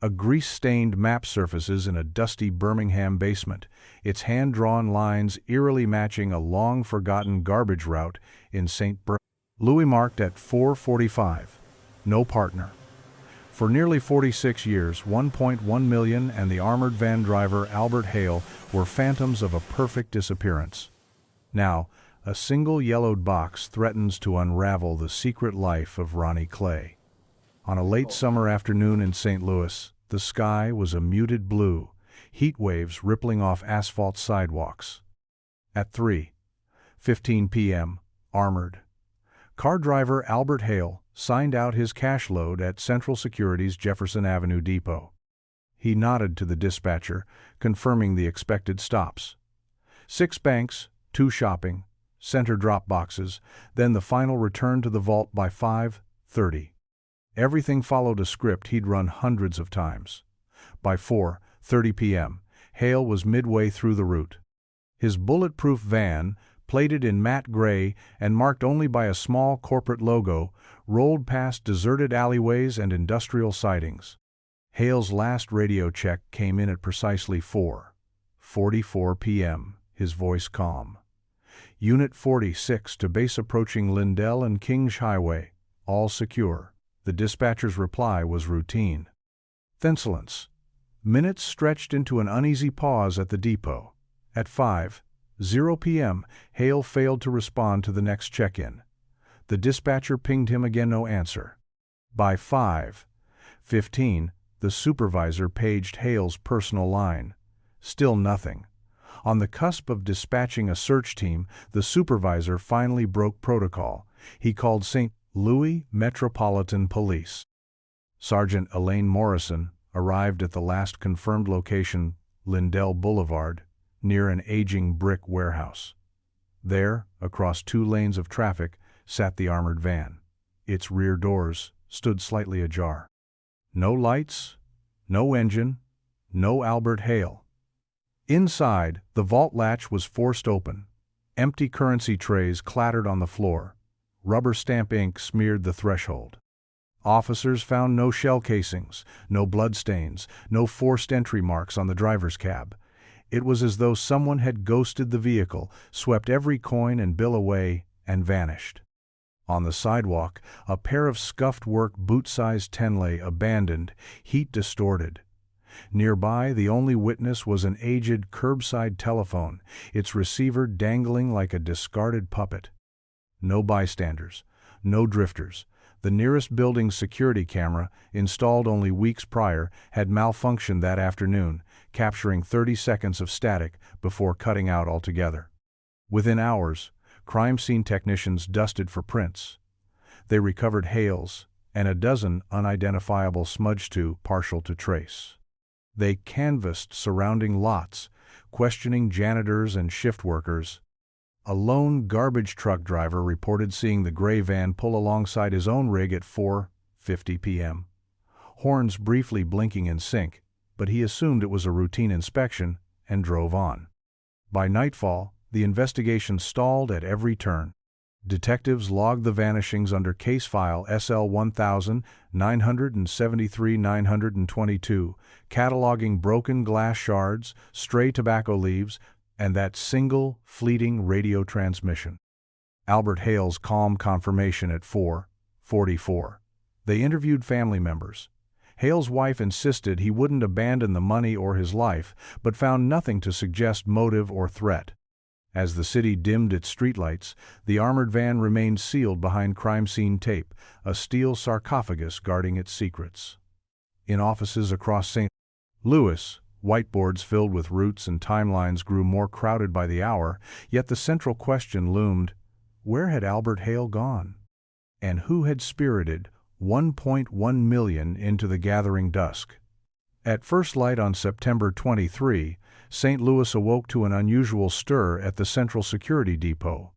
A grease-stained map surfaces in a dusty Birmingham basement, its hand-drawn lines eerily matching a long-forgotten garbage route in St. Louis marked at 4:45. No partner. For nearly 46 years, 1.1 million and the armored van driver Albert Hale were phantoms of a perfect disappearance. Now, a single yellowed box threatens to unravel the secret life of Ronnie Clay. On a late summer afternoon in St. Louis, the sky was a muted blue, heat waves rippling off asphalt sidewalks. At 3:15 p.m., armored car driver Albert Hale signed out his cash load at Central Security's Jefferson Avenue depot. He nodded to the dispatcher, confirming the expected stops. 6 banks, 2 shopping center drop boxes, then the final return to the vault by 5:30. Everything followed a script he'd run hundreds of times. By 4:30 p.m., Hale was midway through the route. His bulletproof van, plated in matte gray and marked only by a small corporate logo, rolled past deserted alleyways and industrial sidings. Hale's last radio check came in at precisely 4:44 p.m., his voice calm. Unit 46 to base approaching Lindell and Kings Highway, all secure. The dispatcher's reply was routine. Thensilence. Minutes stretched into an uneasy pause at the depot. At 5:00 p.m., Hale failed to respond to the next check-in. The dispatcher pinged him again, no answer. By 5:15, the supervisor paged Hale's personal line. Still nothing. On the cusp of dispatching a search team, the supervisor finally broke protocol. He called St. Louis Metropolitan Police. Sergeant Elaine Morrison arrived at the last confirmed location, Lindell Boulevard, near an aging brick warehouse. There, across 2 lanes of traffic, sat the armored van. Its rear doors stood slightly ajar. No lights, no engine, no Albert Hale. Inside, the vault latch was forced open. Empty currency trays clattered on the floor. Rubber stamp ink smeared the threshold. Officers found no shell casings, no bloodstains, no forced entry marks on the driver's cab. It was as though someone had ghosted the vehicle, swept every coin and bill away, and vanished. On the sidewalk, a pair of scuffed work boot-sized tenlay abandoned, heat distorted. Nearby, the only witness was an aged curbside telephone, its receiver dangling like a discarded puppet. No bystanders, no drifters. The nearest building's security camera, installed only weeks prior, had malfunctioned that afternoon, capturing 30 seconds of static before cutting out altogether. Within hours, crime scene technicians dusted for prints. They recovered Hale's and a dozen unidentifiable smudge too partial to trace. They canvassed surrounding lots, questioning janitors and shift workers. A lone garbage truck driver reported seeing the gray van pull alongside his own rig at 4:50 p.m. Horns briefly blinking in sync, but he assumed it was a routine inspection and drove on. By nightfall, the investigation stalled at every turn. Detectives logged the vanishings under case file SL 1973-922, cataloging broken glass shards, stray tobacco leaves, and that single, fleeting radio transmission. Albert Hale's calm confirmation at 4:44. They interviewed family members. Hale's wife insisted he wouldn't abandon the money or his life, but found nothing to suggest motive or threat. As the city dimmed its streetlights, the armored van remained sealed behind crime scene tape, a steel sarcophagus guarding its secrets. In offices across St. Louis, whiteboards filled with routes and timelines grew more crowded by the hour, yet the central question loomed: where had Albert Hale gone? And who had spirited 1.1 million into the gathering dusk? At first light on September 23, St. Louis awoke to an unusual stir at the Central Security Depot.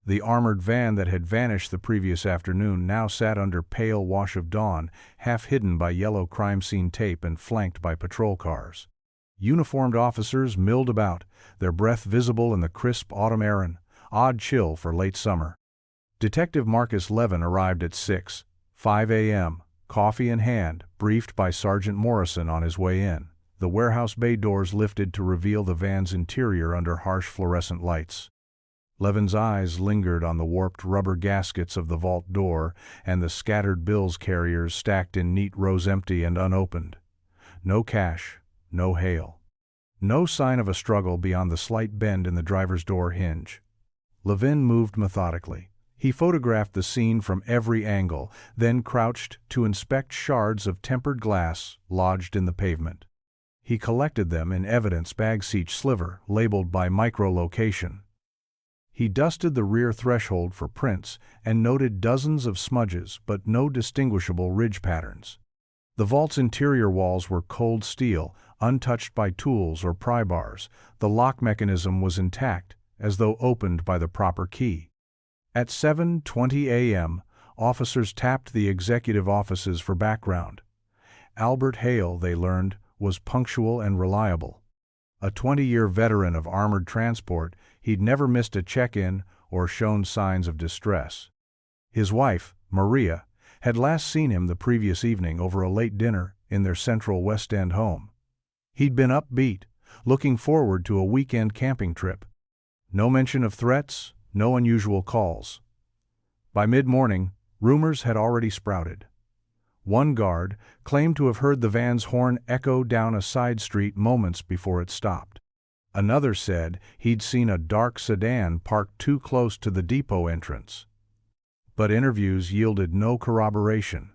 The armored van that had vanished the previous afternoon now sat under pale wash of dawn, half hidden by yellow crime scene tape and flanked by patrol cars. Uniformed officers milled about, their breath visible in the crisp autumn air, an odd chill for late summer. Detective Marcus Levin arrived at 6:05 a.m., coffee in hand, briefed by Sergeant Morrison on his way in. The warehouse bay doors lifted to reveal the van's interior under harsh fluorescent lights. Levin's eyes lingered on the warped rubber gaskets of the vault door and the scattered bills carriers stacked in neat rows empty and unopened. No cash, no Hale. No sign of a struggle beyond the slight bend in the driver's door hinge. Levin moved methodically. He photographed the scene from every angle, then crouched to inspect shards of tempered glass lodged in the pavement. He collected them in evidence bags each sliver, labeled by microlocation. He dusted the rear threshold for prints and noted dozens of smudges but no distinguishable ridge patterns. The vault's interior walls were cold steel, untouched by tools or pry bars. The lock mechanism was intact, as though opened by the proper key. At 7:20 a.m., officers tapped the executive offices for background. Albert Hale, they learned, was punctual and reliable. A 20-year veteran of armored transport, he'd never missed a check-in or shown signs of distress. His wife, Maria, had last seen him the previous evening over a late dinner in their central West End home. He'd been upbeat, looking forward to a weekend camping trip. No mention of threats, no unusual calls. By mid-morning, rumors had already sprouted. One guard claimed to have heard the van's horn echo down a side street moments before it stopped. Another said he'd seen a dark sedan parked too close to the depot entrance. But interviews yielded no corroboration.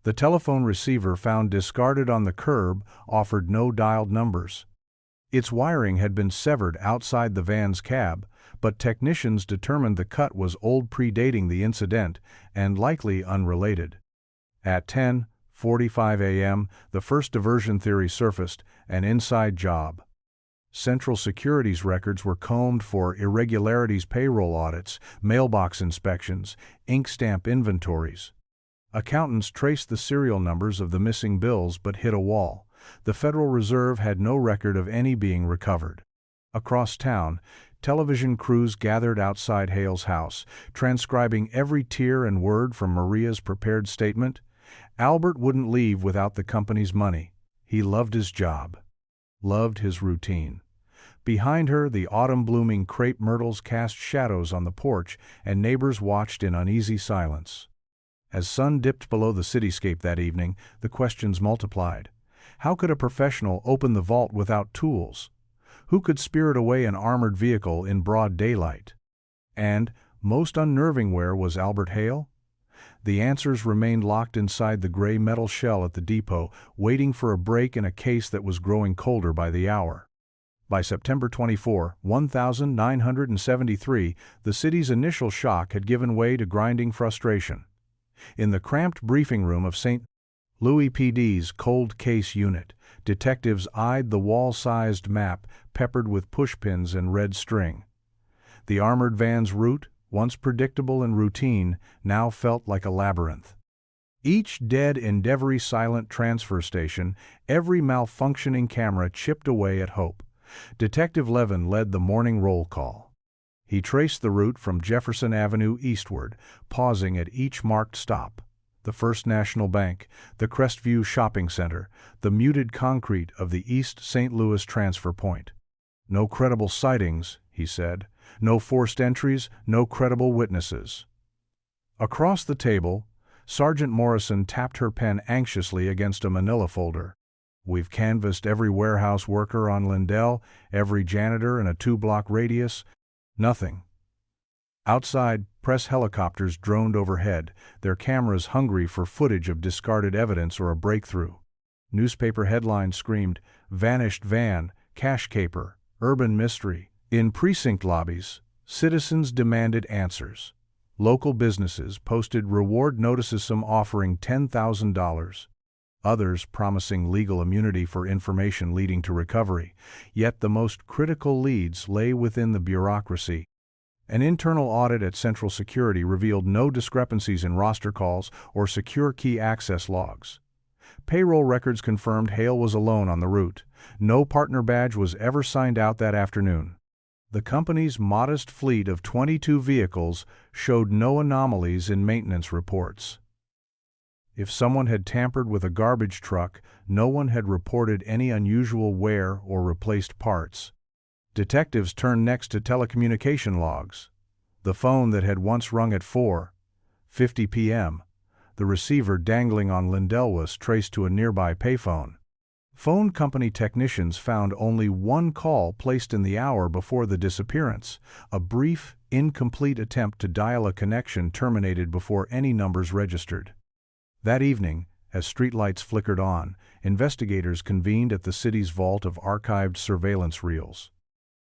The telephone receiver found discarded on the curb offered no dialed numbers. Its wiring had been severed outside the van's cab, but technicians determined the cut was old, predating the incident and likely unrelated. At 10:45 a.m., the first diversion theory surfaced: an inside job. Central Security's records were combed for irregularities, payroll audits, mailbox inspections, ink stamp inventories. Accountants traced the serial numbers of the missing bills but hit a wall. The Federal Reserve had no record of any being recovered. Across town, television crews gathered outside Hale's house, transcribing every tear and word from Maria's prepared statement. Albert wouldn't leave without the company's money. He loved his job, loved his routine. Behind her, the autumn-blooming crepe myrtles cast shadows on the porch, and neighbors watched in uneasy silence. As sun dipped below the cityscape that evening, the questions multiplied. How could a professional open the vault without tools? Who could spirit away an armored vehicle in broad daylight? And, most unnerving, where was Albert Hale? The answers remained locked inside the gray metal shell at the depot, waiting for a break in a case that was growing colder by the hour. By September 24, 1973, the city's initial shock had given way to grinding frustration. In the cramped briefing room of St. Louis PD's cold case unit, detectives eyed the wall-sized map peppered with pushpins and red string. The armored van's route, once predictable and routine, now felt like a labyrinth. Each dead, endeavory silent transfer station, every malfunctioning camera chipped away at hope. Detective Levin led the morning roll call. He traced the route from Jefferson Avenue eastward, pausing at each marked stop: the First National Bank, the Crestview Shopping Center, the muted concrete of the East St. Louis transfer point. No credible sightings, he said. No forced entries, no credible witnesses. Across the table, Sergeant Morrison tapped her pen anxiously against a manila folder. We've canvassed every warehouse worker on Lindell, every janitor in a 2-block radius. Nothing. Outside, press helicopters droned overhead, their cameras hungry for footage of discarded evidence or a breakthrough. Newspaper headlines screamed, "Vanished van, cash caper, urban mystery." In precinct lobbies, citizens demanded answers. Local businesses posted reward notices, some offering $10,000. Others promising legal immunity for information leading to recovery. Yet the most critical leads lay within the bureaucracy. An internal audit at Central Security revealed no discrepancies in roster calls or secure key access logs. Payroll records confirmed Hale was alone on the route. No partner badge was ever signed out that afternoon. The company's modest fleet of 22 vehicles showed no anomalies in maintenance reports. If someone had tampered with a garbage truck, no one had reported any unusual wear or replaced parts. Detectives turned next to telecommunication logs. The phone that had once rung at 4:50 p.m., the receiver dangling on Lindell was traced to a nearby payphone. Phone company technicians found only one call placed in the hour before the disappearance. A brief, incomplete attempt to dial a connection terminated before any numbers registered. That evening, as streetlights flickered on, investigators convened at the city's vault of archived surveillance reels.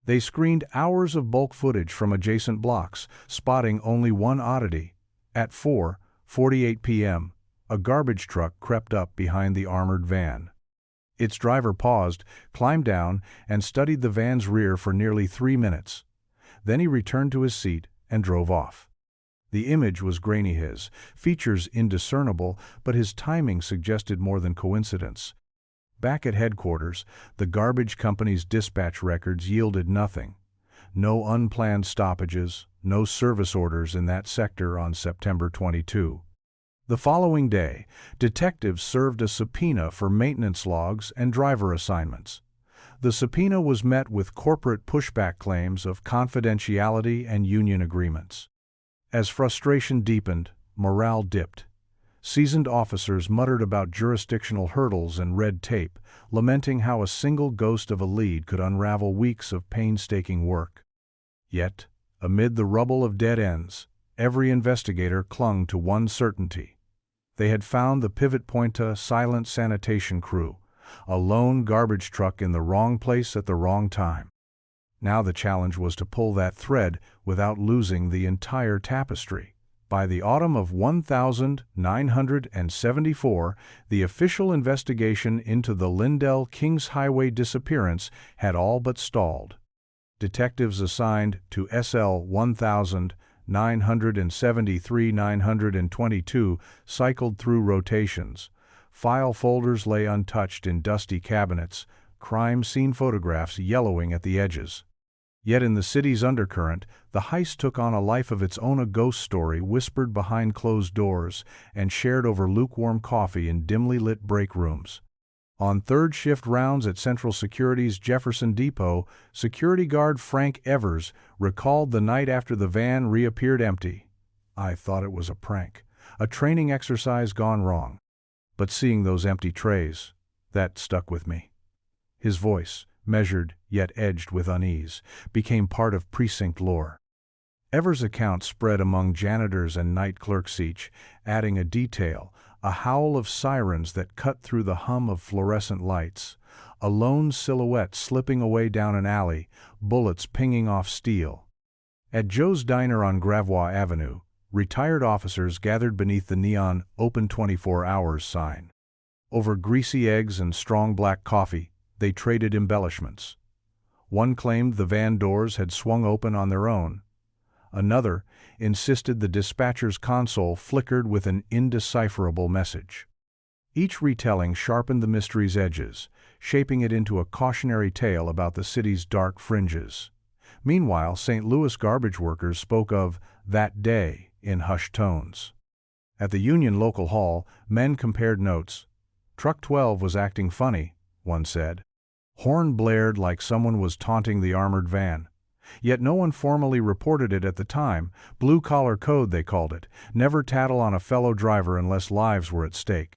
They screened hours of bulk footage from adjacent blocks, spotting only one oddity. At 4:48 p.m., a garbage truck crept up behind the armored van. Its driver paused, climbed down, and studied the van's rear for nearly 3 minutes. Then he returned to his seat and drove off. The image was grainy, his features indiscernible, but his timing suggested more than coincidence. Back at headquarters, the garbage company's dispatch records yielded nothing. No unplanned stoppages, no service orders in that sector on September 22. The following day, detectives served a subpoena for maintenance logs and driver assignments. The subpoena was met with corporate pushback claims of confidentiality and union agreements. As frustration deepened, morale dipped. Seasoned officers muttered about jurisdictional hurdles and red tape, lamenting how a single ghost of a lead could unravel weeks of painstaking work. Yet, amid the rubble of dead ends, every investigator clung to one certainty. They had found the pivot point: a silent sanitation crew, a lone garbage truck in the wrong place at the wrong time. Now the challenge was to pull that thread without losing the entire tapestry. By the autumn of 1974, the official investigation into the Lindell Kings Highway disappearance had all but stalled. Detectives assigned to SL 1973-922 cycled through rotations. File folders lay untouched in dusty cabinets, crime scene photographs yellowing at the edges. Yet in the city's undercurrent, the heist took on a life of its own, a ghost story whispered behind closed doors and shared over lukewarm coffee in dimly lit break rooms. On third shift rounds at Central Security's Jefferson Depot, security guard Frank Evers recalled the night after the van reappeared empty. "I thought it was a prank, a training exercise gone wrong. But seeing those empty trays, that stuck with me." His voice, measured yet edged with unease, became part of precinct lore. Evers' account spread among janitors and night clerks, each adding a detail: a howl of sirens that cut through the hum of fluorescent lights, a lone silhouette slipping away down an alley, bullets pinging off steel. At Joe's Diner on Gravois Avenue, retired officers gathered beneath the neon "Open 24 Hours" sign. Over greasy eggs and strong black coffee, they traded embellishments. One claimed the van doors had swung open on their own. Another insisted the dispatcher's console flickered with an indecipherable message. Each retelling sharpened the mystery's edges, shaping it into a cautionary tale about the city's dark fringes. Meanwhile, St. Louis garbage workers spoke of "that day" in hushed tones. At the Union Local Hall, men compared notes. "Truck 12 was acting funny," one said. Horn blared like someone was taunting the armored van. Yet no one formally reported it at the time. Blue-collar code, they called it. Never tattle on a fellow driver unless lives were at stake.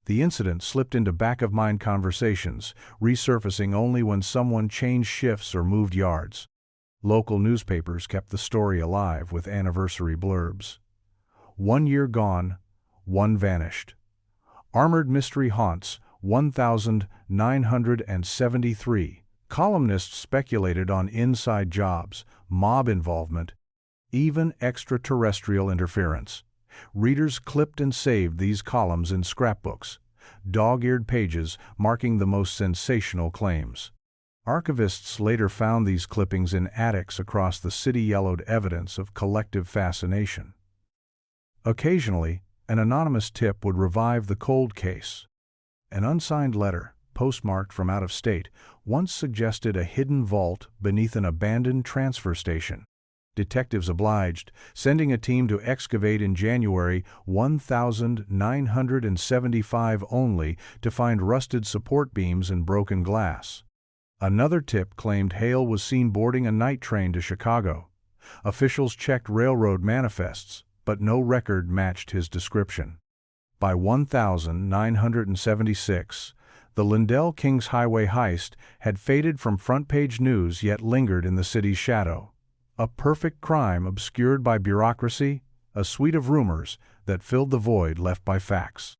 The incident slipped into back-of-mind conversations, resurfacing only when someone changed shifts or moved yards. Local newspapers kept the story alive with anniversary blurbs. 1 year gone, one vanished. Armored mystery haunts 1973. Columnists speculated on inside jobs, mob involvement, even extraterrestrial interference. Readers clipped and saved these columns in scrapbooks, dog-eared pages marking the most sensational claims. Archivists later found these clippings in attics across the city, yellowed evidence of collective fascination. Occasionally, an anonymous tip would revive the cold case. An unsigned letter, postmarked from out of state, once suggested a hidden vault beneath an abandoned transfer station. Detectives obliged, sending a team to excavate in January 1975 only to find rusted support beams and broken glass. Another tip claimed Hale was seen boarding a night train to Chicago. Officials checked railroad manifests, but no record matched his description. By 1976, the Lindell Kings Highway heist had faded from front-page news yet lingered in the city's shadow. A perfect crime obscured by bureaucracy, a suite of rumors that filled the void left by facts.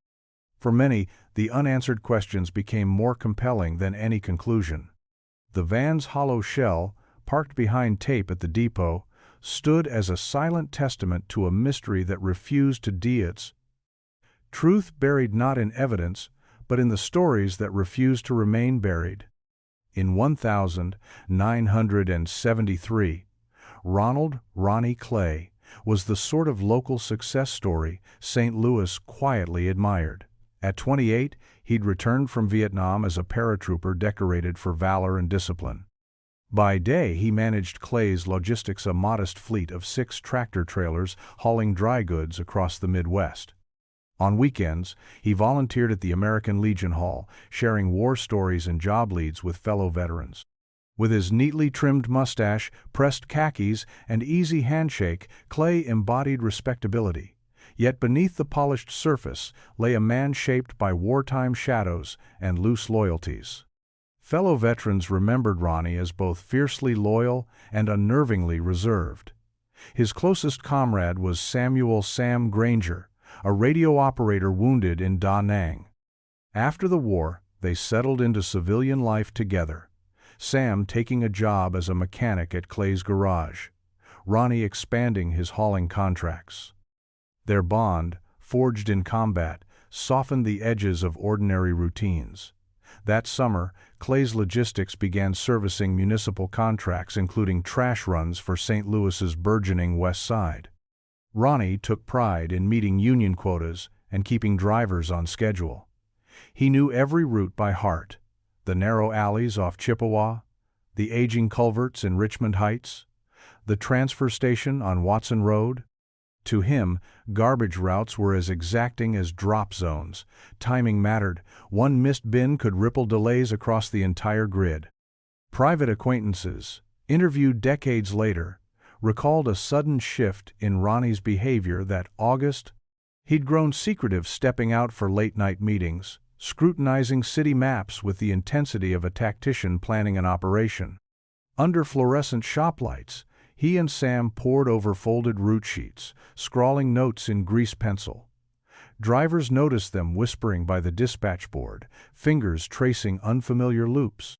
For many, the unanswered questions became more compelling than any conclusion. The van's hollow shell, parked behind tape at the depot, stood as a silent testament to a mystery that refused to its truth buried not in evidence, but in the stories that refused to remain buried. In 1973, Ronald "Ronnie" Clay was the sort of local success story St. Louis quietly admired. At 28, he'd returned from Vietnam as a paratrooper decorated for valor and discipline. By day, he managed Clay's Logistics, a modest fleet of 6 tractor-trailers hauling dry goods across the Midwest. On weekends, he volunteered at the American Legion Hall, sharing war stories and job leads with fellow veterans. With his neatly trimmed mustache, pressed khakis, and easy handshake, Clay embodied respectability. Yet beneath the polished surface lay a man shaped by wartime shadows and loose loyalties. Fellow veterans remembered Ronnie as both fiercely loyal and unnervingly reserved. His closest comrade was Samuel "Sam" Granger, a radio operator wounded in Da Nang. After the war, they settled into civilian life together, Sam taking a job as a mechanic at Clay's garage, Ronnie expanding his hauling contracts. Their bond, forged in combat, softened the edges of ordinary routines. That summer, Clay's Logistics began servicing municipal contracts including trash runs for St. Louis's burgeoning West Side. Ronnie took pride in meeting union quotas and keeping drivers on schedule. He knew every route by heart: the narrow alleys off Chippewa, the aging culverts in Richmond Heights, the transfer station on Watson Road. To him, garbage routes were as exacting as drop zones. Timing mattered. One missed bin could ripple delays across the entire grid. Private acquaintances, interviewed decades later, recalled a sudden shift in Ronnie's behavior that August. He'd grown secretive, stepping out for late-night meetings, scrutinizing city maps with the intensity of a tactician planning an operation. Under fluorescent shop lights, he and Sam pored over folded route sheets, scrawling notes in grease pencil. Drivers noticed them whispering by the dispatch board, fingers tracing unfamiliar loops.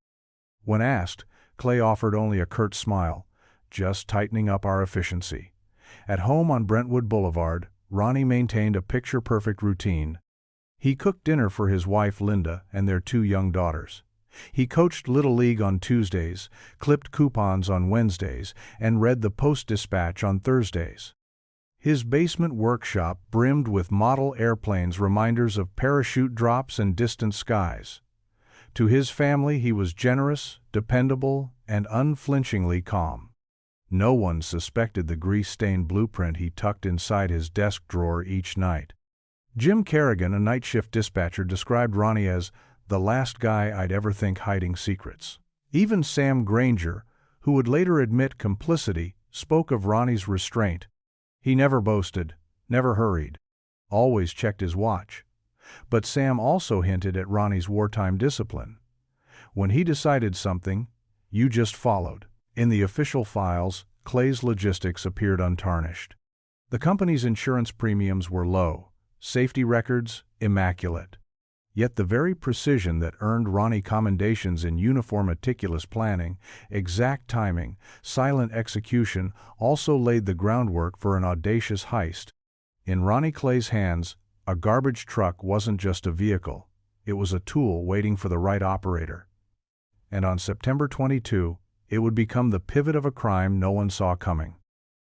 When asked, Clay offered only a curt smile, "Just tightening up our efficiency." At home on Brentwood Boulevard, Ronnie maintained a picture-perfect routine. He cooked dinner for his wife Linda and their 2 young daughters. He coached Little League on Tuesdays, clipped coupons on Wednesdays, and read the Post-Dispatch on Thursdays. His basement workshop brimmed with model airplanes, reminders of parachute drops and distant skies. To his family he was generous, dependable, and unflinchingly calm. No one suspected the grease-stained blueprint he tucked inside his desk drawer each night. Jim Kerrigan, a night shift dispatcher, described Ronnie as the last guy I'd ever think hiding secrets. Even Sam Granger, who would later admit complicity, spoke of Ronnie's restraint. He never boasted, never hurried, always checked his watch. But Sam also hinted at Ronnie's wartime discipline. When he decided something, you just followed. In the official files, Clay's Logistics appeared untarnished. The company's insurance premiums were low, safety records immaculate. Yet the very precision that earned Ronnie commendations in uniform meticulous planning, exact timing, silent execution also laid the groundwork for an audacious heist. In Ronnie Clay's hands, a garbage truck wasn't just a vehicle, it was a tool waiting for the right operator. And on September 22, it would become the pivot of a crime no one saw coming.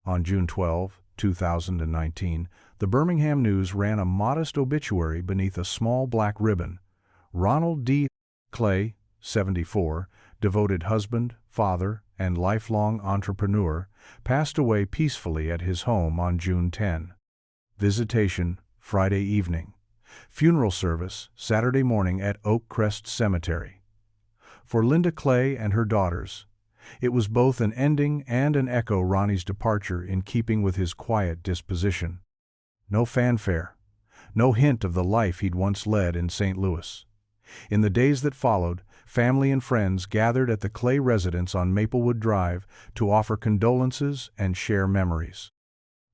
On June 12, 2019, the Birmingham News ran a modest obituary beneath a small black ribbon. Ronald D. Clay, 74, devoted husband, father, and lifelong entrepreneur, passed away peacefully at his home on June 10. Visitation, Friday evening. Funeral service, Saturday morning at Oak Crest Cemetery. For Linda Clay and her daughters, it was both an ending and an echo Ronnie's departure in keeping with his quiet disposition. No fanfare, no hint of the life he'd once led in St. Louis. In the days that followed, family and friends gathered at the Clay residence on Maplewood Drive to offer condolences and share memories.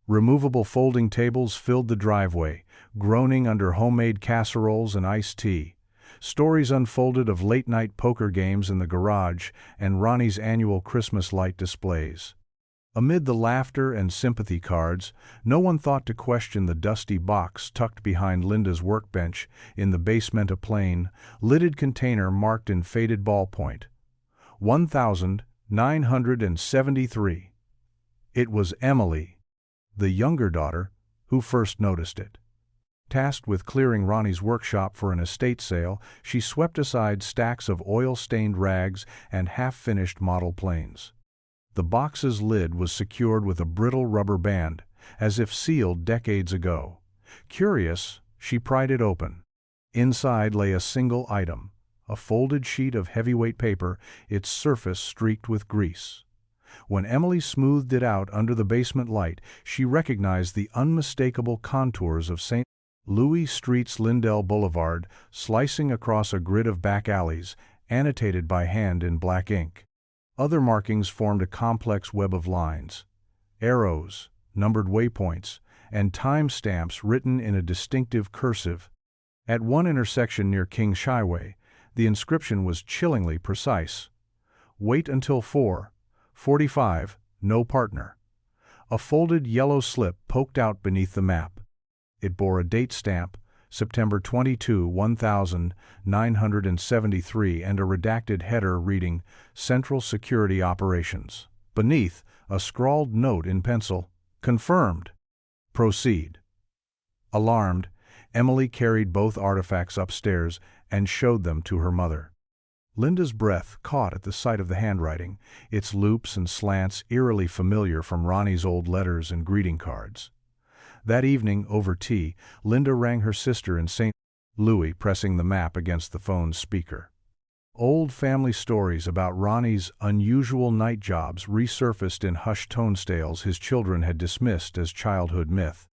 Removable folding tables filled the driveway, groaning under homemade casseroles and iced tea. Stories unfolded of late-night poker games in the garage and Ronnie's annual Christmas light displays. Amid the laughter and sympathy cards, no one thought to question the dusty box tucked behind Linda's workbench in the basement, a plain, lidded container marked in faded ballpoint. 1973. It was Emily, the younger daughter, who first noticed it. Tasked with clearing Ronnie's workshop for an estate sale, she swept aside stacks of oil-stained rags and half-finished model planes. The box's lid was secured with a brittle rubber band, as if sealed decades ago. Curious, she pried it open. Inside lay a single item, a folded sheet of heavyweight paper, its surface streaked with grease. When Emily smoothed it out under the basement light, she recognized the unmistakable contours of St. Louis Street's Lindell Boulevard, slicing across a grid of back alleys, annotated by hand in black ink. Other markings formed a complex web of lines, arrows, numbered waypoints, and time stamps written in a distinctive cursive. At one intersection near King's Highway, the inscription was chillingly precise. Wait until 4:45, no partner. A folded yellow slip poked out beneath the map. It bore a date stamp, September 22, 1973, and a redacted header reading, Central Security Operations. Beneath, a scrawled note in pencil, confirmed. Proceed. Alarmed, Emily carried both artifacts upstairs and showed them to her mother. Linda's breath caught at the sight of the handwriting, its loops and slants eerily familiar from Ronnie's old letters and greeting cards. That evening, over tea, Linda rang her sister in St. Louis, pressing the map against the phone's speaker. Old family stories about Ronnie's unusual night jobs resurfaced in hushed tales his children had dismissed as childhood myth.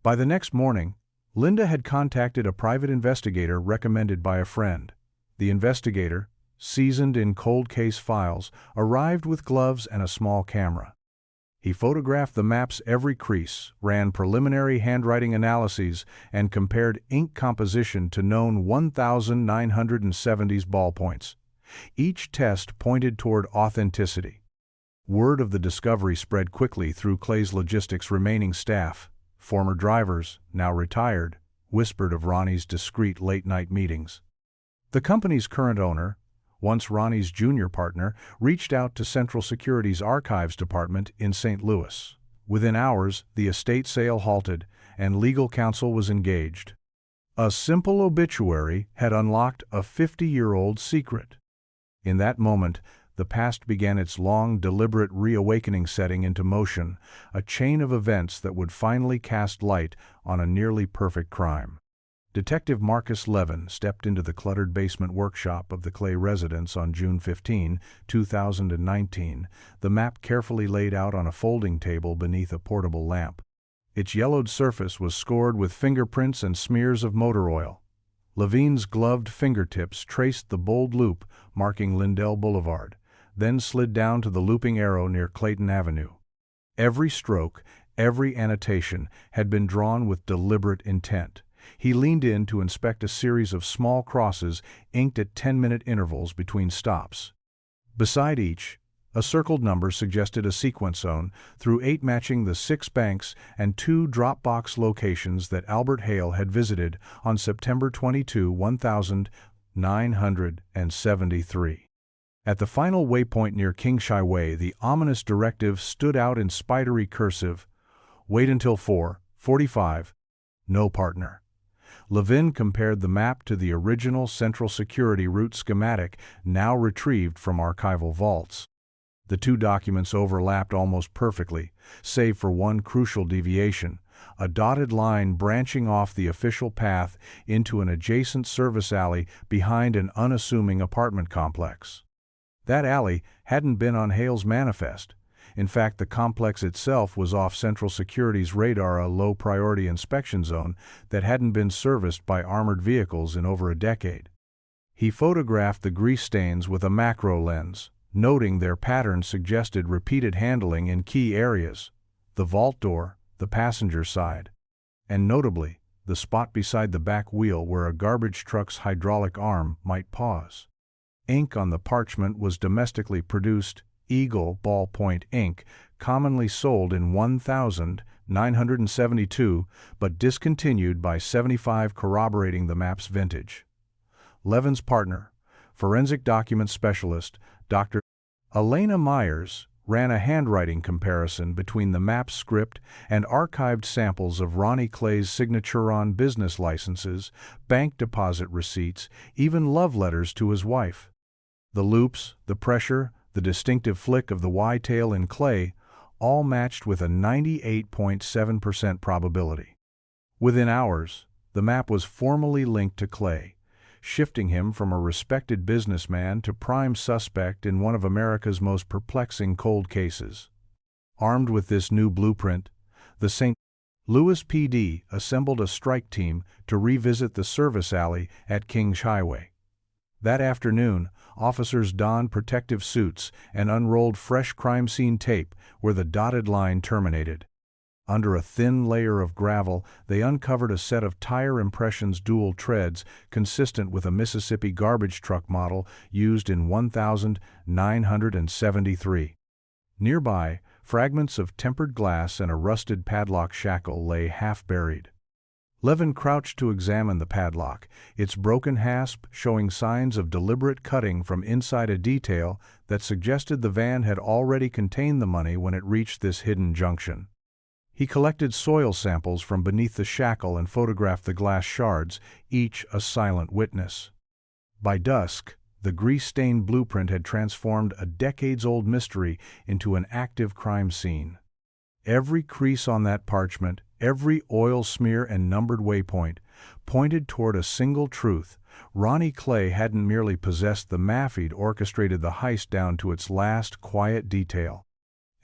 By the next morning, Linda had contacted a private investigator recommended by a friend. The investigator, seasoned in cold case files, arrived with gloves and a small camera. He photographed the map's every crease, ran preliminary handwriting analyses, and compared ink composition to known 1970s ballpoints. Each test pointed toward authenticity. Word of the discovery spread quickly through Clay's Logistics' remaining staff. Former drivers, now retired, whispered of Ronnie's discreet late-night meetings. The company's current owner, once Ronnie's junior partner, reached out to Central Security's Archives Department in St. Louis. Within hours, the estate sale halted, and legal counsel was engaged. A simple obituary had unlocked a 50-year-old secret. In that moment, the past began its long, deliberate reawakening, setting into motion a chain of events that would finally cast light on a nearly perfect crime. Detective Marcus Levin stepped into the cluttered basement workshop of the Clay residence on June 15, 2019, the map carefully laid out on a folding table beneath a portable lamp. Its yellowed surface was scored with fingerprints and smears of motor oil. Levin's gloved fingertips traced the bold loop marking Lindell Boulevard, then slid down to the looping arrow near Clayton Avenue. Every stroke, every annotation had been drawn with deliberate intent. He leaned in to inspect a series of small crosses inked at 10-minute intervals between stops. Beside each, a circled number suggested a sequence zone, through 8 matching the 6 banks and 2 drop-box locations that Albert Hale had visited on September 22, 1973. At the final waypoint near King's Highway, the ominous directive stood out in spidery cursive, wait until 4:45, no partner. Levin compared the map to the original Central Security route schematic now retrieved from archival vaults. The two documents overlapped almost perfectly, save for one crucial deviation, a dotted line branching off the official path into an adjacent service alley behind an unassuming apartment complex. That alley hadn't been on Hale's manifest. In fact, the complex itself was off Central Security's radar, a low-priority inspection zone that hadn't been serviced by armored vehicles in over a decade. He photographed the grease stains with a macro lens, noting their pattern suggested repeated handling in key areas: the vault door, the passenger side, and notably, the spot beside the back wheel where a garbage truck's hydraulic arm might pause. Ink on the parchment was domestically produced Eagle ballpoint ink, commonly sold in 1,972, but discontinued by 75, corroborating the map's vintage. Levin's partner, forensic document specialist, Dr. Elena Myers, ran a handwriting comparison between the map's script and archived samples of Ronnie Clay's signature on business licenses, bank deposit receipts, even love letters to his wife. The loops, the pressure, the distinctive flick of the Y-tail in Clay, all matched with a 98.7% probability. Within hours, the map was formally linked to Clay, shifting him from a respected businessman to prime suspect in one of America's most perplexing cold cases. Armed with this new blueprint, the St. Louis PD assembled a strike team to revisit the service alley at Kings Highway. That afternoon, officers donned protective suits and unrolled fresh crime scene tape where the dotted line terminated. Under a thin layer of gravel, they uncovered a set of tire impressions dual treads consistent with a Mississippi garbage truck model used in 1973. Nearby, fragments of tempered glass and a rusted padlock shackle lay half-buried. Levin crouched to examine the padlock, its broken hasp showing signs of deliberate cutting from inside a detail that suggested the van had already contained the money when it reached this hidden junction. He collected soil samples from beneath the shackle and photographed the glass shards, each a silent witness. By dusk, the grease-stained blueprint had transformed a decades-old mystery into an active crime scene. Every crease on that parchment, every oil smear and numbered waypoint, pointed toward a single truth: Ronnie Clay hadn't merely possessed the map, he'd orchestrated the heist down to its last quiet detail.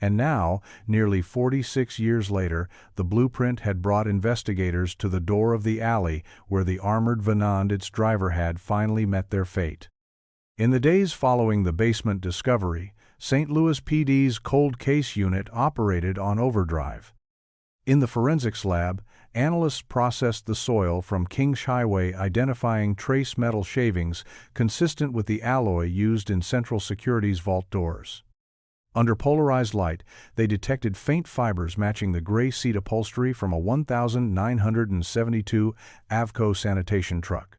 And now, nearly 46 years later, the blueprint had brought investigators to the door of the alley where the armored van and its driver had finally met their fate. In the days following the basement discovery, St. Louis PD's cold case unit operated on overdrive. In the forensics lab, analysts processed the soil from Kings Highway, identifying trace metal shavings consistent with the alloy used in Central Security's vault doors. Under polarized light, they detected faint fibers matching the gray seat upholstery from a 1972 Avco sanitation truck.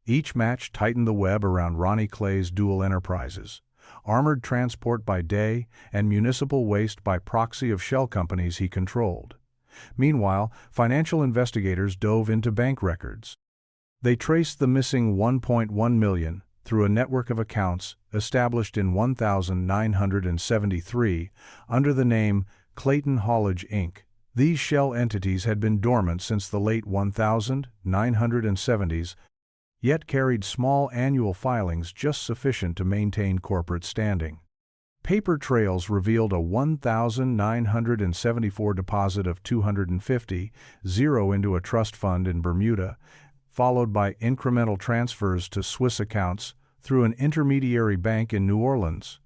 Each match tightened the web around Ronnie Clay's dual enterprises: armored transport by day and municipal waste by proxy of shell companies he controlled. Meanwhile, financial investigators dove into bank records. They traced the missing $1.1 million through a network of accounts established in 1973 under the name Clayton Haulage, Inc. These shell entities had been dormant since the late 1970s, yet carried small annual filings just sufficient to maintain corporate standing. Paper trails revealed a 1,974 deposit of $250 into a trust fund in Bermuda, followed by incremental transfers to Swiss accounts through an intermediary bank in New Orleans.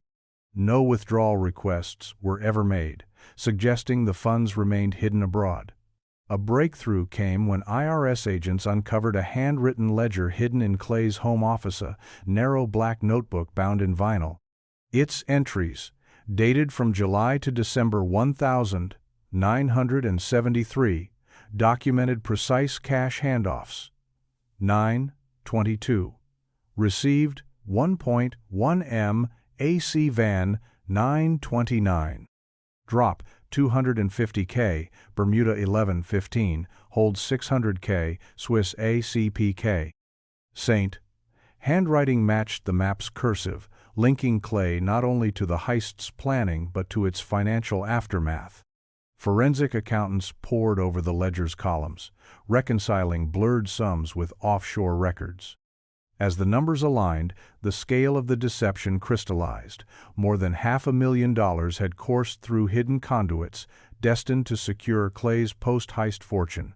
No withdrawal requests were ever made, suggesting the funds remained hidden abroad. A breakthrough came when IRS agents uncovered a handwritten ledger hidden in Clay's home office, a narrow black notebook bound in vinyl. Its entries, dated from July to December 1973, documented precise cash handoffs. 9/22. Received 1.1 M AC van 929. Drop $250K, Bermuda 1115, hold $600K, Swiss ACPK. St. Handwriting matched the map's cursive, linking Clay not only to the heist's planning but to its financial aftermath. Forensic accountants pored over the ledger's columns, reconciling blurred sums with offshore records. As the numbers aligned, the scale of the deception crystallized. More than $500,000 had coursed through hidden conduits, destined to secure Clay's post-heist fortune.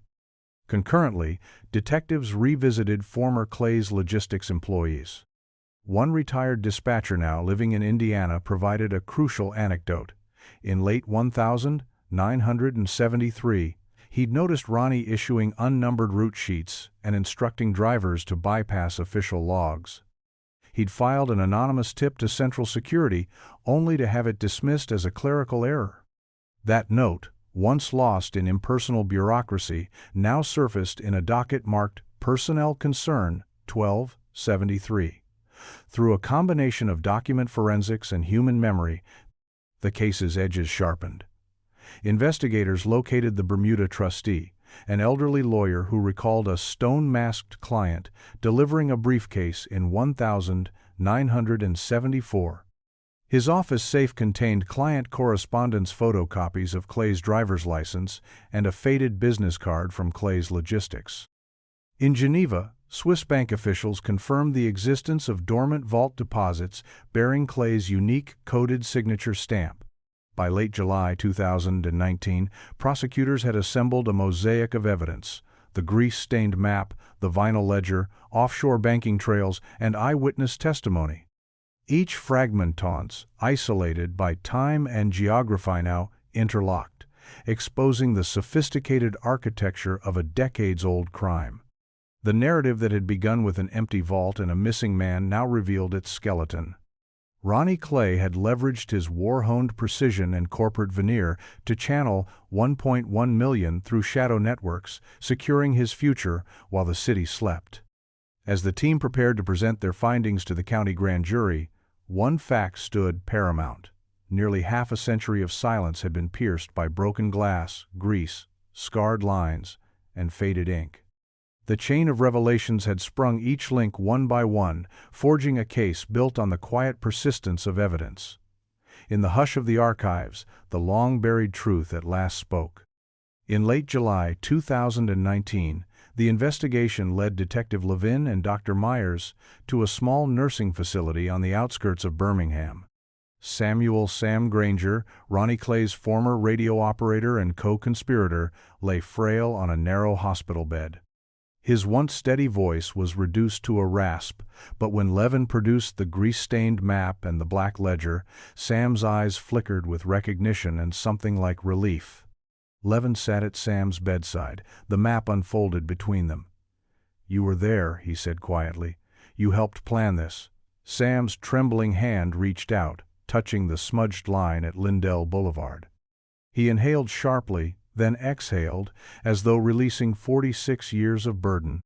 Concurrently, detectives revisited former Clay's logistics employees. One retired dispatcher now living in Indiana provided a crucial anecdote. In late 1973, he'd noticed Ronnie issuing unnumbered route sheets and instructing drivers to bypass official logs. He'd filed an anonymous tip to Central Security, only to have it dismissed as a clerical error. That note, once lost in impersonal bureaucracy, now surfaced in a docket marked Personnel Concern 1273. Through a combination of document forensics and human memory, the case's edges sharpened. Investigators located the Bermuda trustee, an elderly lawyer who recalled a stone-masked client delivering a briefcase in 1974. His office safe contained client correspondence photocopies of Clay's driver's license and a faded business card from Clay's logistics. In Geneva, Swiss bank officials confirmed the existence of dormant vault deposits bearing Clay's unique coded signature stamp. By late July 2019, prosecutors had assembled a mosaic of evidence: the grease-stained map, the vinyl ledger, offshore banking trails, and eyewitness testimony. Each fragment, isolated by time and geography, now interlocked, exposing the sophisticated architecture of a decades-old crime. The narrative that had begun with an empty vault and a missing man now revealed its skeleton. Ronnie Clay had leveraged his war-honed precision and corporate veneer to channel $1.1 million through shadow networks, securing his future while the city slept. As the team prepared to present their findings to the county grand jury, one fact stood paramount. Nearly half a century of silence had been pierced by broken glass, grease, scarred lines, and faded ink. The chain of revelations had sprung each link one by one, forging a case built on the quiet persistence of evidence. In the hush of the archives, the long-buried truth at last spoke. In late July 2019, the investigation led Detective Levin and Dr. Myers to a small nursing facility on the outskirts of Birmingham. Samuel "Sam" Granger, Ronnie Clay's former radio operator and co-conspirator, lay frail on a narrow hospital bed. His once steady voice was reduced to a rasp, but when Levin produced the grease-stained map and the black ledger, Sam's eyes flickered with recognition and something like relief. Levin sat at Sam's bedside, the map unfolded between them. "You were there," he said quietly. "You helped plan this." Sam's trembling hand reached out, touching the smudged line at Lindell Boulevard. He inhaled sharply, then exhaled, as though releasing 46 years of burden.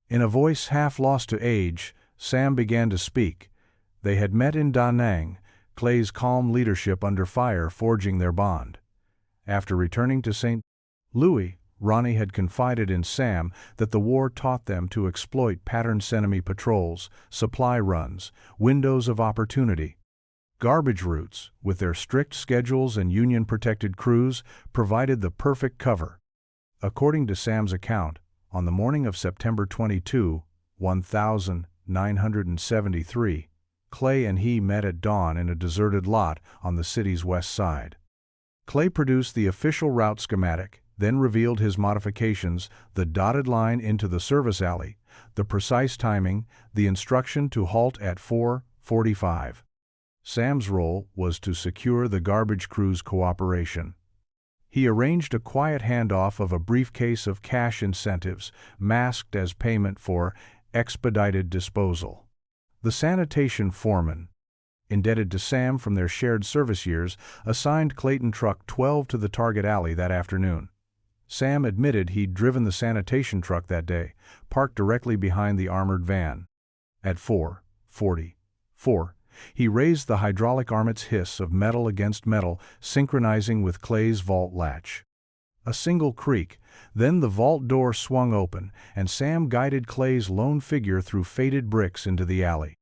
In a voice half lost to age, Sam began to speak. They had met in Da Nang, Clay's calm leadership under fire forging their bond. After returning to St. Louis, Ronnie had confided in Sam that the war taught them to exploit patterned enemy patrols, supply runs, windows of opportunity. Garbage routes, with their strict schedules and union-protected crews, provided the perfect cover. According to Sam's account, on the morning of September 22, 1973, Clay and he met at dawn in a deserted lot on the city's west side. Clay produced the official route schematic, then revealed his modifications: the dotted line into the service alley, the precise timing, the instruction to halt at 4:45. Sam's role was to secure the garbage crew's cooperation. He arranged a quiet handoff of a briefcase of cash incentives, masked as payment for expedited disposal. The sanitation foreman, indebted to Sam from their shared service years, assigned Clayton Truck 12 to the target alley that afternoon. Sam admitted he'd driven the sanitation truck that day, parked directly behind the armored van. At 4:44, he raised the hydraulic armlet's hiss of metal against metal, synchronizing with Clay's vault latch. A single creak, then the vault door swung open, and Sam guided Clay's lone figure through faded bricks into the alley.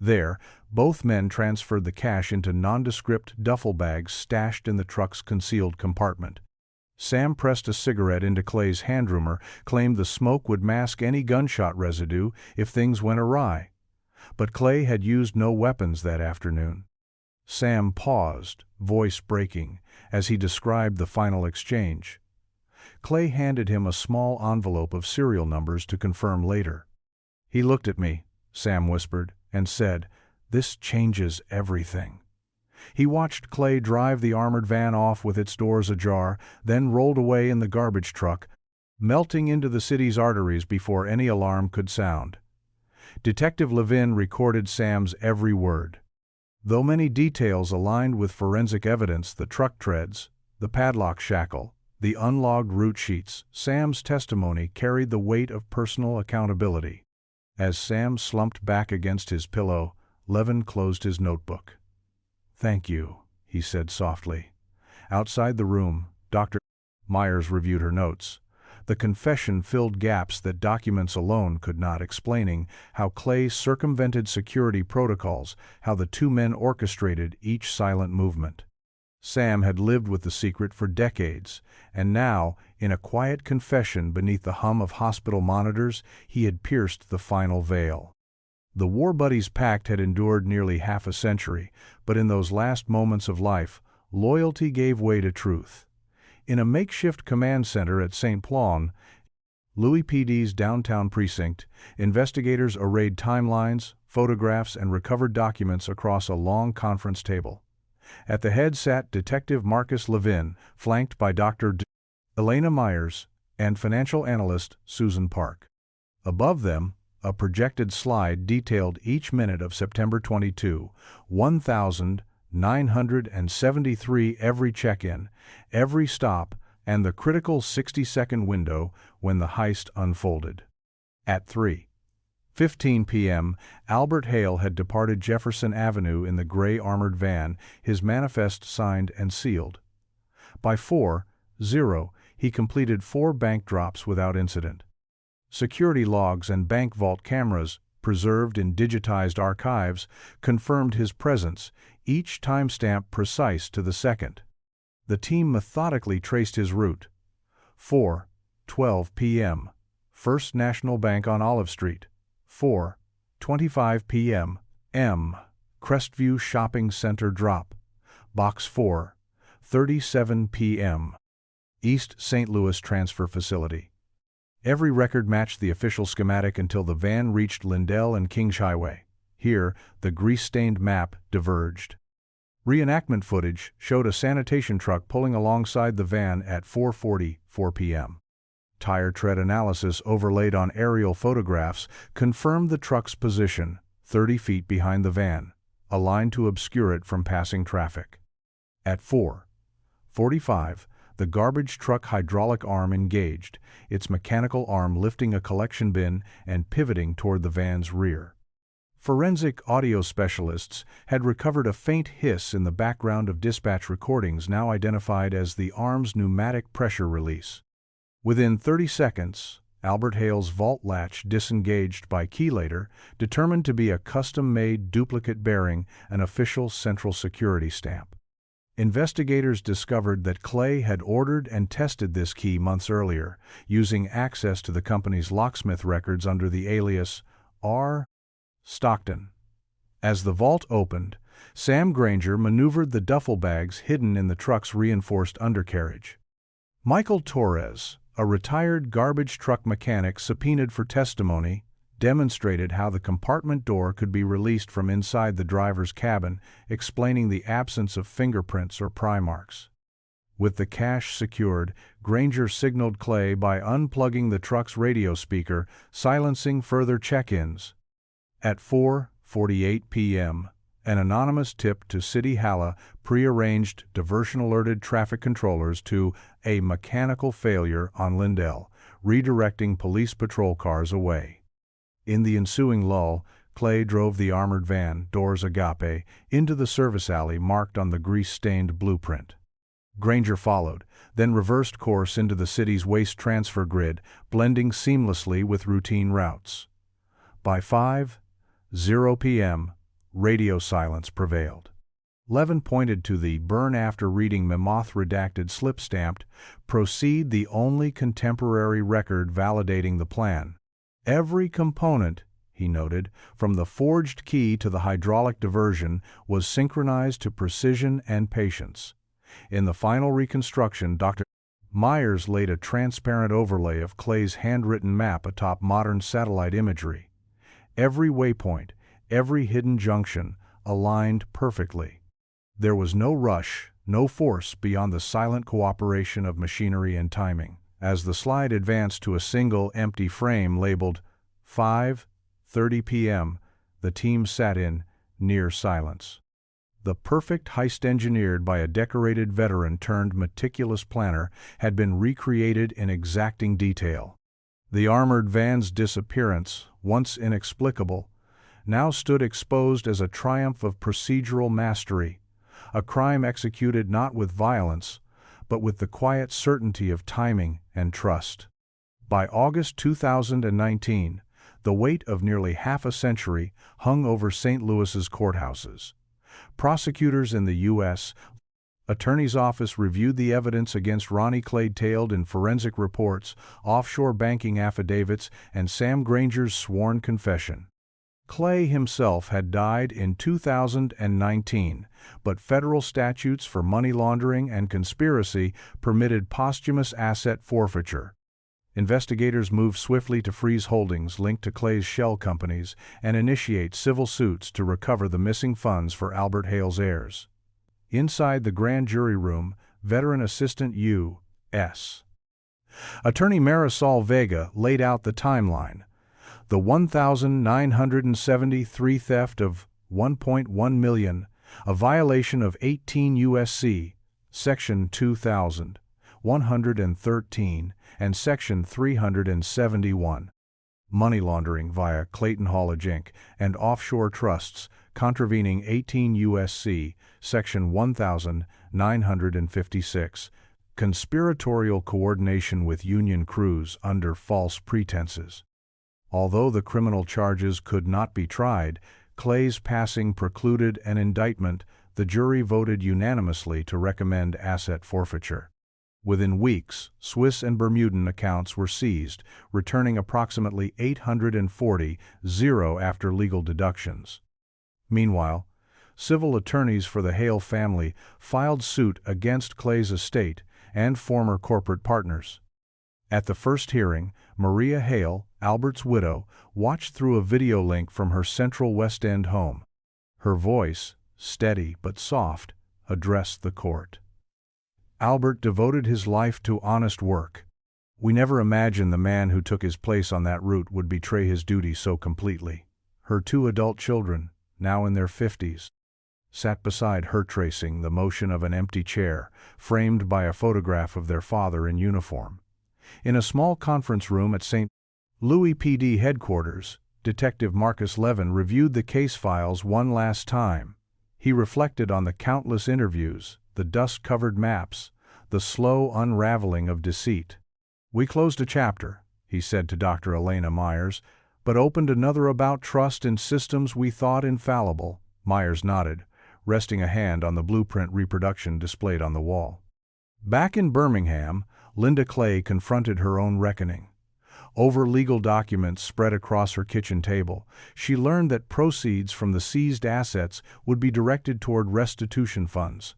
There, both men transferred the cash into nondescript duffel bags stashed in the truck's concealed compartment. Sam pressed a cigarette into Clay's handroomer, claimed the smoke would mask any gunshot residue if things went awry. But Clay had used no weapons that afternoon. Sam paused, voice breaking, as he described the final exchange. Clay handed him a small envelope of serial numbers to confirm later. "He looked at me," Sam whispered, and said, "This changes everything." He watched Clay drive the armored van off with its doors ajar, then rolled away in the garbage truck, melting into the city's arteries before any alarm could sound. Detective Levin recorded Sam's every word. Though many details aligned with forensic evidence, the truck treads, the padlock shackle, the unlogged route sheets, Sam's testimony carried the weight of personal accountability. As Sam slumped back against his pillow, Levin closed his notebook. "Thank you," he said softly. Outside the room, Dr. Myers reviewed her notes. The confession filled gaps that documents alone could not, explaining how Clay circumvented security protocols, how the two men orchestrated each silent movement. Sam had lived with the secret for decades, and now, in a quiet confession beneath the hum of hospital monitors, he had pierced the final veil. The War Buddies pact had endured nearly half a century, but in those last moments of life, loyalty gave way to truth. In a makeshift command center at St. Plaun, Louis PD's downtown precinct, investigators arrayed timelines, photographs, and recovered documents across a long conference table. At the head sat Detective Marcus Levin, flanked by Dr. Elena Myers and financial analyst Susan Park. Above them, a projected slide detailed each minute of September 22, 1973, every check-in, every stop, and the critical 60-second window when the heist unfolded. At 3:15 p.m., Albert Hale had departed Jefferson Avenue in the gray armored van, his manifest signed and sealed. By 4:00, he completed 4 bank drops without incident. Security logs and bank vault cameras, preserved in digitized archives, confirmed his presence, each timestamp precise to the second. The team methodically traced his route. 4:12 p.m. First National Bank on Olive Street. 4:25 p.m. Crestview Shopping Center drop. Box 4:37 p.m. East St. Louis Transfer Facility. Every record matched the official schematic until the van reached Lindell and Kings Highway. Here, the grease-stained map diverged. Reenactment footage showed a sanitation truck pulling alongside the van at 4:44 p.m. Tire tread analysis overlaid on aerial photographs confirmed the truck's position, 30 feet behind the van, a line to obscure it from passing traffic. At 4:45, the garbage truck hydraulic arm engaged, its mechanical arm lifting a collection bin and pivoting toward the van's rear. Forensic audio specialists had recovered a faint hiss in the background of dispatch recordings now identified as the arm's pneumatic pressure release. Within 30 seconds, Albert Hale's vault latch disengaged by keylater, determined to be a custom-made duplicate bearing an official Central Security stamp. Investigators discovered that Clay had ordered and tested this key months earlier, using access to the company's locksmith records under the alias R. Stockton. As the vault opened, Sam Granger maneuvered the duffel bags hidden in the truck's reinforced undercarriage. Michael Torres, a retired garbage truck mechanic subpoenaed for testimony, demonstrated how the compartment door could be released from inside the driver's cabin, explaining the absence of fingerprints or pry marks. With the cash secured, Granger signaled Clay by unplugging the truck's radio speaker, silencing further check-ins. At 4:48 p.m., an anonymous tip to City Hala prearranged diversion-alerted traffic controllers to a mechanical failure on Lindell, redirecting police patrol cars away. In the ensuing lull, Clay drove the armored van, doors agape, into the service alley marked on the grease-stained blueprint. Granger followed, then reversed course into the city's waste transfer grid, blending seamlessly with routine routes. By 5:00 p.m., radio silence prevailed. Levin pointed to the burn-after-reading Memoth-redacted slip stamped, "Proceed," the only contemporary record validating the plan. Every component, he noted, from the forged key to the hydraulic diversion, was synchronized to precision and patience. In the final reconstruction, Dr. Myers laid a transparent overlay of Clay's handwritten map atop modern satellite imagery. Every waypoint, every hidden junction, aligned perfectly. There was no rush, no force beyond the silent cooperation of machinery and timing. As the slide advanced to a single empty frame labeled 5:30 p.m., the team sat in near silence. The perfect heist engineered by a decorated veteran turned meticulous planner had been recreated in exacting detail. The armored van's disappearance, once inexplicable, now stood exposed as a triumph of procedural mastery, a crime executed not with violence, but with the quiet certainty of timing and trust. By August 2019, the weight of nearly half a century hung over St. Louis's courthouses. Prosecutors in the U.S. Attorney's Office reviewed the evidence against Ronnie Clay detailed in forensic reports, offshore banking affidavits, and Sam Granger's sworn confession. Clay himself had died in 2019, but federal statutes for money laundering and conspiracy permitted posthumous asset forfeiture. Investigators moved swiftly to freeze holdings linked to Clay's shell companies and initiate civil suits to recover the missing funds for Albert Hale's heirs. Inside the grand jury room, veteran assistant U.S. Attorney Marisol Vega laid out the timeline. The 1,973 theft of $1.1 million, a violation of 18 U.S.C. Section 2113 and Section 371. Money laundering via Clayton Haulage Inc. and offshore trusts, contravening 18 U.S.C. Section 1956. Conspiratorial coordination with union crews under false pretenses. Although the criminal charges could not be tried, Clay's passing precluded an indictment. The jury voted unanimously to recommend asset forfeiture. Within weeks, Swiss and Bermudan accounts were seized, returning approximately $840,000 after legal deductions. Meanwhile, civil attorneys for the Hale family filed suit against Clay's estate and former corporate partners. At the first hearing, Maria Hale, Albert's widow, watched through a video link from her central West End home. Her voice, steady but soft, addressed the court. Albert devoted his life to honest work. We never imagined the man who took his place on that route would betray his duty so completely. Her 2 adult children, now in their 50s, sat beside her, tracing the motion of an empty chair, framed by a photograph of their father in uniform. In a small conference room at St. Louis PD headquarters, Detective Marcus Levin reviewed the case files one last time. He reflected on the countless interviews, the dust-covered maps, the slow unraveling of deceit. "We closed a chapter," he said to Dr. Elena Myers, "but opened another about trust in systems we thought infallible." Myers nodded, resting a hand on the blueprint reproduction displayed on the wall. Back in Birmingham, Linda Clay confronted her own reckoning. Over legal documents spread across her kitchen table, she learned that proceeds from the seized assets would be directed toward restitution funds.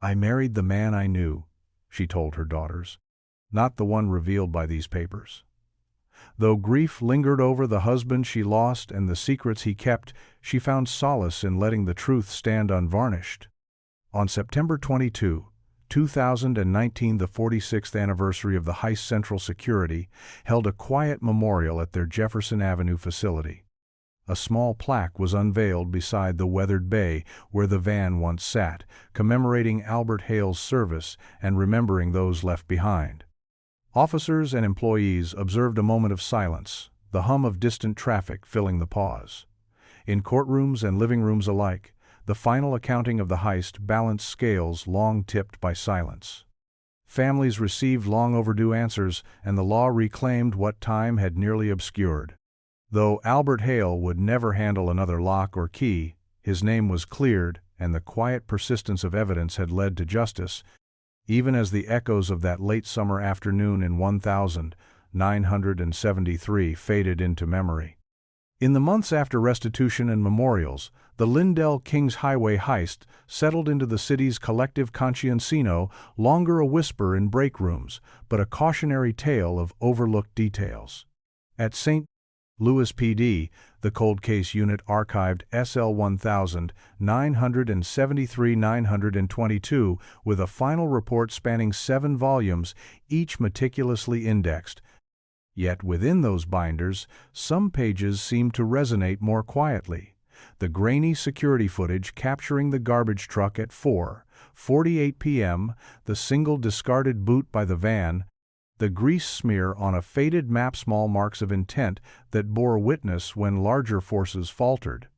"I married the man I knew," she told her daughters, "not the one revealed by these papers." Though grief lingered over the husband she lost and the secrets he kept, she found solace in letting the truth stand unvarnished. On September 22, 2019, the 46th anniversary of the heist, Central Security held a quiet memorial at their Jefferson Avenue facility. A small plaque was unveiled beside the weathered bay where the van once sat, commemorating Albert Hale's service and remembering those left behind. Officers and employees observed a moment of silence, the hum of distant traffic filling the pause. In courtrooms and living rooms alike, The final accounting of the heist balanced scales long tipped by silence. Families received long overdue answers, and the law reclaimed what time had nearly obscured. Though Albert Hale would never handle another lock or key, his name was cleared, and the quiet persistence of evidence had led to justice, even as the echoes of that late summer afternoon in 1973 faded into memory. In the months after restitution and memorials, the Lindell Kings Highway heist settled into the city's collective consciencino, longer a whisper in break rooms, but a cautionary tale of overlooked details. At St. Louis PD, the cold case unit archived SL 1973-922 with a final report spanning 7 volumes, each meticulously indexed. Yet within those binders, some pages seemed to resonate more quietly. The grainy security footage capturing the garbage truck at 4:48 p.m., the single discarded boot by the van, the grease smear on a faded map, small marks of intent that bore witness when larger forces faltered.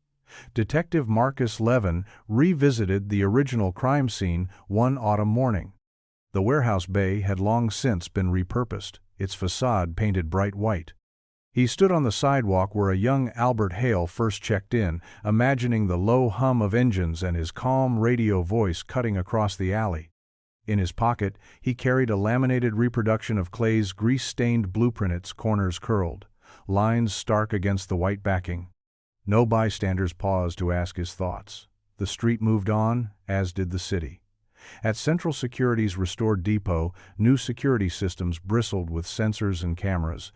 Detective Marcus Levin revisited the original crime scene one autumn morning. The warehouse bay had long since been repurposed, its facade painted bright white. He stood on the sidewalk where a young Albert Hale first checked in, imagining the low hum of engines and his calm radio voice cutting across the alley. In his pocket, he carried a laminated reproduction of Clay's grease-stained blueprint, its corners curled, lines stark against the white backing. No bystanders paused to ask his thoughts. The street moved on, as did the city. At Central Security's restored depot, new security systems bristled with sensors and cameras.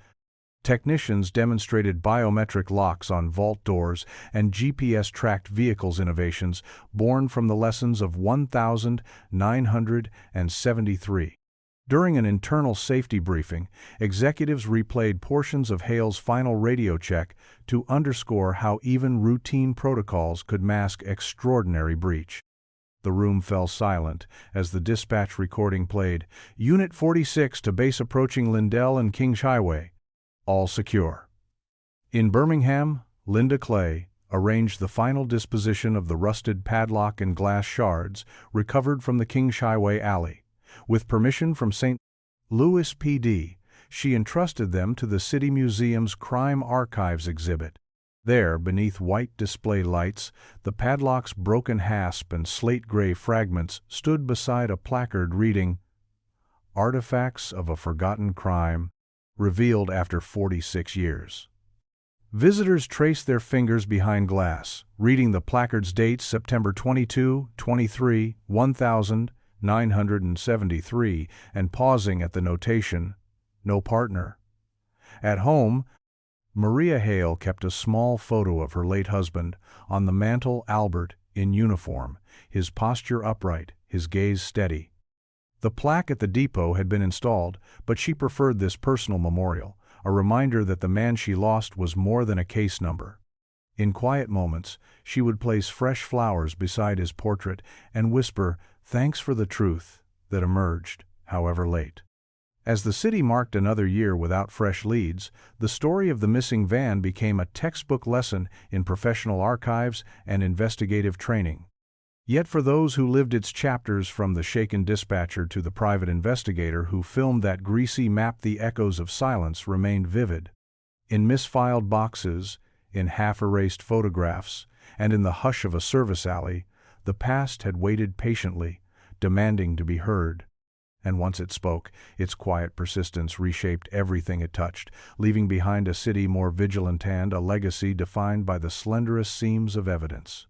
Technicians demonstrated biometric locks on vault doors and GPS-tracked vehicles, innovations born from the lessons of 1973. During an internal safety briefing, executives replayed portions of Hale's final radio check to underscore how even routine protocols could mask extraordinary breach. The room fell silent as the dispatch recording played. Unit 46 to base approaching Lindell and Kings Highway. All secure. In Birmingham, Linda Clay arranged the final disposition of the rusted padlock and glass shards recovered from the Kings Highway alley. With permission from St. Louis PD, she entrusted them to the City Museum's Crime Archives exhibit. There, beneath white display lights, the padlock's broken hasp and slate-gray fragments stood beside a placard reading, "Artifacts of a Forgotten Crime, revealed after 46 years. Visitors traced their fingers behind glass, reading the placard's dates September 22, 23, 1973, and pausing at the notation, "No partner." At home, Maria Hale kept a small photo of her late husband on the mantel, Albert, in uniform, his posture upright, his gaze steady. The plaque at the depot had been installed, but she preferred this personal memorial, a reminder that the man she lost was more than a case number. In quiet moments, she would place fresh flowers beside his portrait and whisper, "Thanks for the truth," that emerged, however late. As the city marked another year without fresh leads, the story of the missing van became a textbook lesson in professional archives and investigative training. Yet for those who lived its chapters, from the shaken dispatcher to the private investigator who filmed that greasy map, the echoes of silence remained vivid. In misfiled boxes, in half-erased photographs, and in the hush of a service alley, the past had waited patiently, demanding to be heard. And once it spoke, its quiet persistence reshaped everything it touched, leaving behind a city more vigilant and a legacy defined by the slenderest seams of evidence.